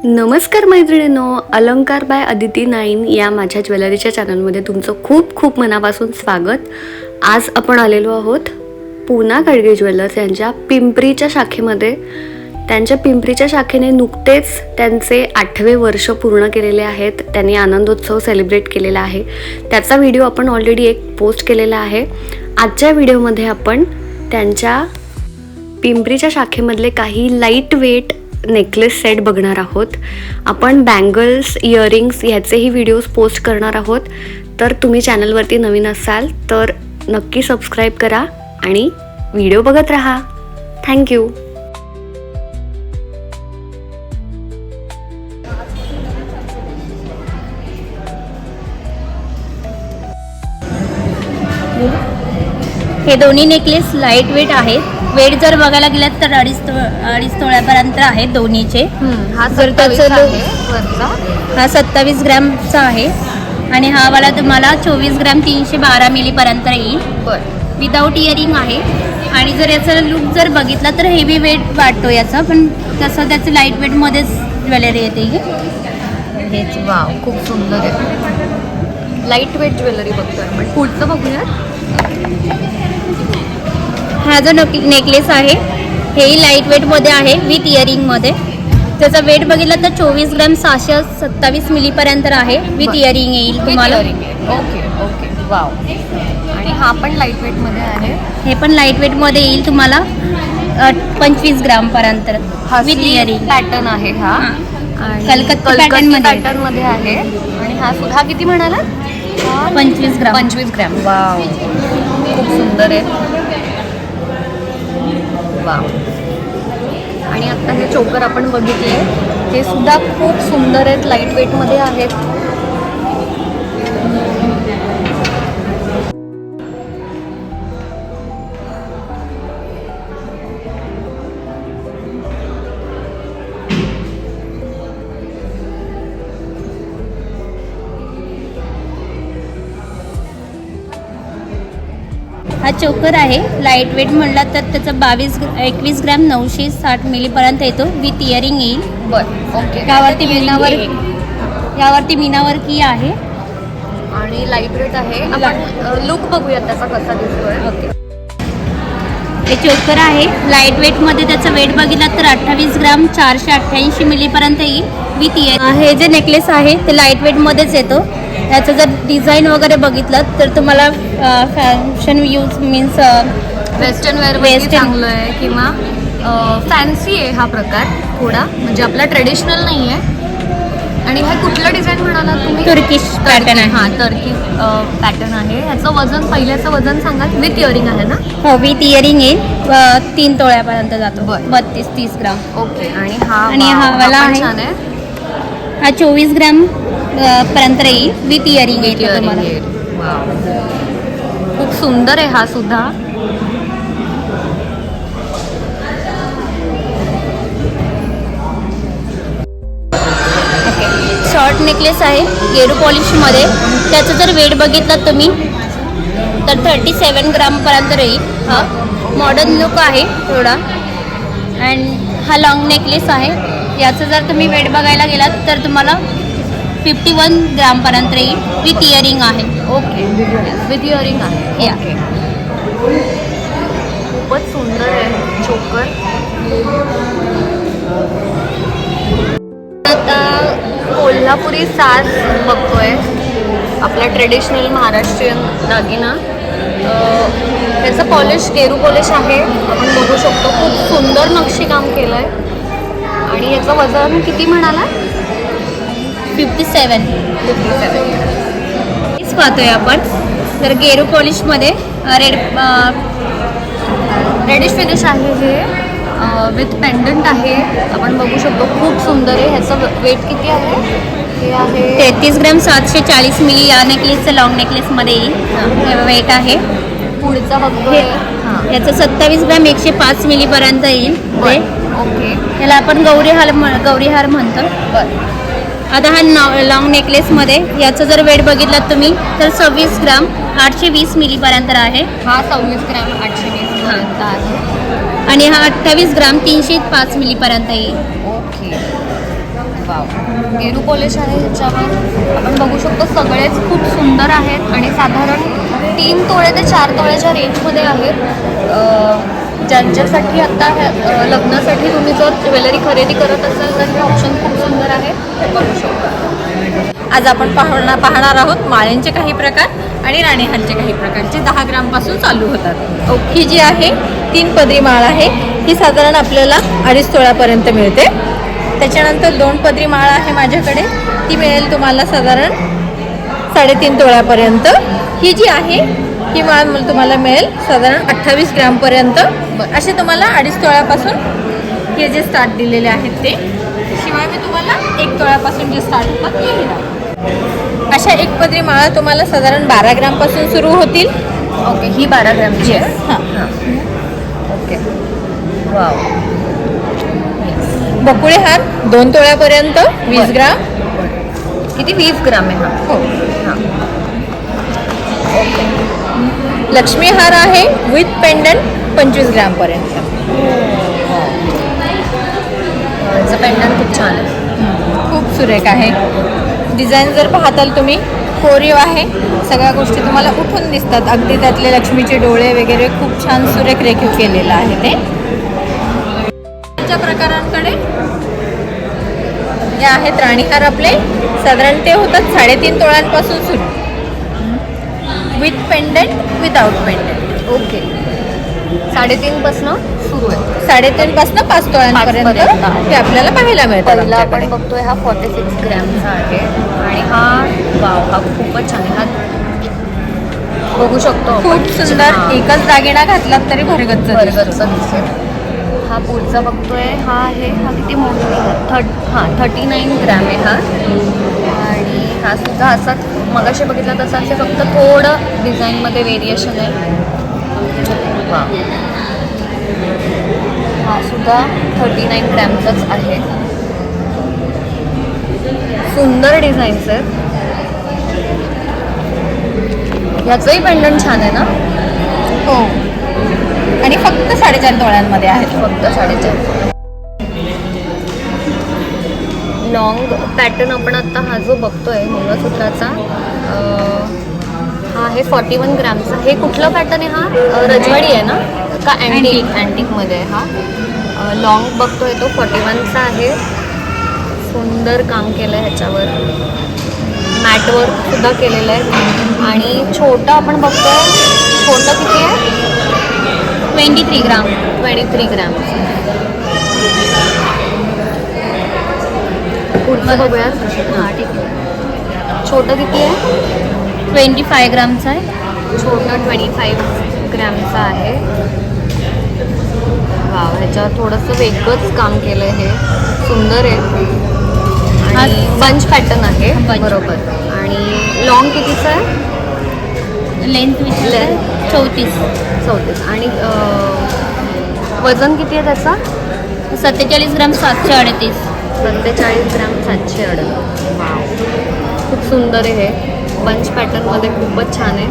नमस्कार मैत्रिणींनो, अलंकार बाय अदिती 9 या माझ्या ज्वेलरीच्या चॅनलमध्ये तुमचं खूप खूप मनापासून स्वागत. आज आपण आलेलो आहोत पूना खडगे ज्वेलर्स यांच्या पिंपरीच्या शाखेमध्ये. त्यांच्या पिंपरीच्या शाखेने नुकतेच त्यांचे 8वे वर्ष पूर्ण केलेले आहेत. त्यांनी आनंदोत्सव सेलिब्रेट केलेला आहे. त्याचा व्हिडिओ आपण ऑलरेडी एक पोस्ट केलेला आहे. आजच्या व्हिडिओमध्ये आपण त्यांच्या पिंपरीच्या शाखेमधले काही लाईट वेट नेकलेस सेट बघणार आहोत. आपण बँगल्स, इयरिंग्स ह्याचेही व्हिडिओज पोस्ट करणार आहोत. तर तुम्ही चॅनलवरती नवीन असाल तर नक्की सबस्क्राईब करा आणि व्हिडिओ बघत राहा. थँक्यू. हे दोन्ही नेकलेस लाईट वेट आहेत. वेट जर बघायला गेलात तर अडीच तोळ्यापर्यंत आहेत दोन्हीचे. हा जर त्याचं वरचा हा 27 ग्रॅमचा आहे आणि हा वाला तुम्हाला 24 ग्रॅम 312 मिलीपर्यंत येईल. विदाऊट इयरिंग आहे. आणि जर याचा लुक जर बघितला तर हेवी वेट वाटतो याचा, पण तसं त्याचं लाईट वेटमध्येच ज्वेलरी येते. हेच वाव, खूप सुंदर आहे. लाईट वेट ज्वेलरी बघतोय आपण. पुढचं बघूया. हा जो नेकलेस आहे हेही लाईट वेटमध्ये आहे विथ इयरिंगमध्ये. त्याचा वेट बघितला तर 24 ग्रॅम 627 मिलीपर्यंत आहे. विथ इयरिंग येईल तुम्हाला. Okay okay, wow. आणि हा पण लाईट वेटमध्ये आहे. हे पण लाईट वेटमध्ये येईल तुम्हाला 25 ग्रामपर्यंत विथ इयरिंग. पॅटर्न आहे हा. कलकत्ता पॅटर्न मध्ये आहे. आणि हा किती म्हणाला? 25 ग्राम. 25 ग्रॅम. वाव, खूप सुंदर आहे. वाव. आणि आता हे चोकर आपण बघितले, हे सुद्धा खूप सुंदर आहेत. लाईट वेटमध्ये आहेत. हा चोकर आहे. लाईट वेट म्हणला तर त्याचा 21 ग्रॅम 960 मिलीपर्यंत येतो. विथ इयरिंग येईल. ओके. यावरती मीनावर की आहे. आणि लाईट वेट आहे. आपण लुक बघूया त्याचा कसा दिसतोय. ओके. हे चोकर आहे. लाईट वेटमध्ये त्याचा वेट बघितला तर 28 ग्रॅम 488 मिलीपर्यंत येईल. With earring. हे जे नेकलेस आहे ते लाईट वेटमध्येच येतो. त्याचं जर डिझाईन वगैरे बघितलं तर तुम्हाला fashion use means western wear चांगलं आहे किंवा फॅन्सी आहे हा प्रकार थोडा, म्हणजे आपला ट्रेडिशनल नाही आहे. आणि हा कुठलं डिझाईन म्हणाला तुम्ही? तुर्किश पॅटर्न आहे. हां, टर्किश पॅटर्न आहे. ह्याचं वजन, पहिल्याचं वजन सांगा. विथ इयरिंग आहे ना? हो, विथ इयरिंग येईल. 3 तोळ्यापर्यंत जातो. 32-30 ग्राम. ओके. आणि हा वाला आहे. छान आहे. हा 24 ग्रॅम पर्यंत येईल. विथ इयरिंग येईल तुम्हाला. खूप सुंदर आहे हा सुद्धा. ओके. शॉर्ट नेकलेस आहे गेरू पॉलिशमध्ये. त्याचं जर वेट बघितलं तुम्ही तर 37 ग्रामपर्यंत येईल. हा मॉडर्न लुक आहे थोडा. अँड हा लॉंग नेकलेस आहे. याचं जर तुम्ही वेट बघायला गेलात तर तुम्हाला 51 ग्रामपर्यंत येईल. विथ इयरिंग आहे. ओके, विथ इयरिंग आहे. या. खूपच सुंदर आहे चोकर. आता कोल्हापुरी साज बघतोय, आपला ट्रेडिशनल महाराष्ट्रीयन दागिना. त्याचं पॉलिश गेरू पॉलिश आहे. आपण बघू शकतो. खूप सुंदर नक्षीकाम केलं आहे. आणि याचं वजन किती म्हणाला? 57. हेच पाहतोय आपण. तर गेरू पॉलिशमध्ये रेडिश फिनिश आहे हे. विथ पेंडंट आहे. आपण बघू शकतो. खूप सुंदर आहे. ह्याचं वेट किती आहे? हे आहे 33 ग्रॅम 740 मिली. या नेकलेसचं लॉंग नेकलेसमध्ये येईल. वेट आहे. पुढचा बघतोय. याचं 27 ग्रॅम 105 मिलीपर्यंत येईल. ओके. याला आपण गौरीहार म्हणतो. आता हा लॉंग नेकलेसमध्ये याचं जर वेट बघितलं तुम्ही तर 26 ग्राम 820 मिलीपर्यंत आहे. हा 26 ग्रॅम 820 पर्यंत आहे. आणि हा 28 ग्राम 305 मिलीपर्यंत येईल. ओके. वाव, गेरू पॉलिश आहे ह्याच्यावर. आपण बघू शकतो सगळेच खूप सुंदर आहेत आणि साधारण 3 तोळे ते 4 तोळ्याच्या रेंजमध्ये आहेत. ज्यांच्यासाठी आता लग्नासाठी तुम्ही जर ज्वेलरी खरेदी करत असाल तर हे ऑप्शन खूप सुंदर आहे, ते बघू शकता. आज आपण पाहणार आहोत माळ्यांचे काही प्रकार आणि राणीहारचे काही प्रकार जे 10 ग्रामपासून चालू होतात. ही जी आहे 3 पदरी माळ आहे, ही साधारण आपल्याला 2.5 तोळ्यापर्यंत मिळते. त्याच्यानंतर 2 पदरी माळ आहे माझ्याकडे, ती मिळेल तुम्हाला साधारण 3.5 तोळ्यापर्यंत. ही जी आहे ही माळ तुम्हाला मिळेल साधारण 28 ग्रामपर्यंत. असे तुम्हाला 2.5 तोळ्यापासून हे जे स्टार्ट दिलेले आहेत ते, शिवाय मी तुम्हाला 1 तोळ्यापासून जे स्टार्ट होतात ते दिला. अशा 1 पदरी माळा तुम्हाला साधारण 12 ग्रामपासून सुरू होतील. ओके, ही 12 ग्रॅमची आहे. हां. Okay, wow. बकुळे हार 2 तोळ्यापर्यंत 20 ग्राम. किती? 20 ग्राम आहे हा. हो. हां, ओके. लक्ष्मी हार आहे विथ पेंडंट 25 ग्रामपर्यंत. याचं पेंडंट खूप छान आहे. खूप सुरेख आहे. डिझाईन जर पाहताल तुम्ही, कोरीव आहे, सगळ्या गोष्टी तुम्हाला उठून दिसतात. अगदी त्यातले लक्ष्मीचे डोळे वगैरे खूप छान सुरेख रेखीव केलेलं आहे ते. त्याच्या प्रकारांकडे जे आहेत राणीहार आपले, साधारण ते होतात 3.5 तोळ्यांपासून सुरू, with pendant without pendant. Okay, 3.5 पासून सुरू आहे. 3.5 पासून 5 तोळ्यांपर्यंत पर्यंत. हे आपल्याला पाहायला मिळतात. पहिला आपण आमच्याकडे बघतोय हा 46 ग्रॅमचा आहे आणि हा वाव, हा खूपच छान आहे. हा बघू शकतो आपण. खूप सुंदर. हां. एकच दागिना घातलात तरी भरगच्च दिसतो. बरगतचा दिसेल. हा पुढचा बघतोय, हा आहे, हा किती मोठा, 39 ग्रॅम आहे हा. आणि हा सुद्धा असा मगाशी बघितला तसाच आहे, फक्त थोडं डिझाईनमध्ये व्हेरिएशन आहे. वा, हा सुद्धा 39 ग्रॅमचाच आहे. सुंदर डिझाईन्स आहेत. याचंही पेंडंट छान आहे ना. हो, आणि फक्त 4.5 तोळ्यांमध्ये आहेत. फक्त 4.5. लॉंग पॅटर्न आपण आता हा जो बघतोय मंगळसूत्राचा, हा आहे 41 ग्रॅमचा. हे कुठलं पॅटर्न आहे हा? रजवाडी आहे ना का अँटिक? अँटिकमध्ये आहे हा. लॉंग बघतोय तो 41चा आहे. सुंदर काम केलं आहे ह्याच्यावर, मॅटवर सुद्धा केलेलं आहे. आणि छोटं आपण बघतोय, छोटं किती आहे? 23 ग्राम. 23 ग्रॅम. पुढचं बघूयात. हां, ठीक आहे. छोटं किती आहे? 25 ग्रामचा आहे. छोटं 25 ग्रॅमचा आहे. वाव, ह्याच्यावर थोडंसं वेगळंच काम केलं आहे. हे सुंदर आहे आणि बंच पॅटर्न आहे. bunch. बरोबर. आणि लॉंग कितीचं आहे? लेंथ विचार 34. 34. आणि वजन किती आहे त्याचा? 47 ग्राम 738. 47 ग्रॅम 738. वाव, खूप सुंदर आहे हे. बंच पॅटर्नमध्ये खूपच छान आहे.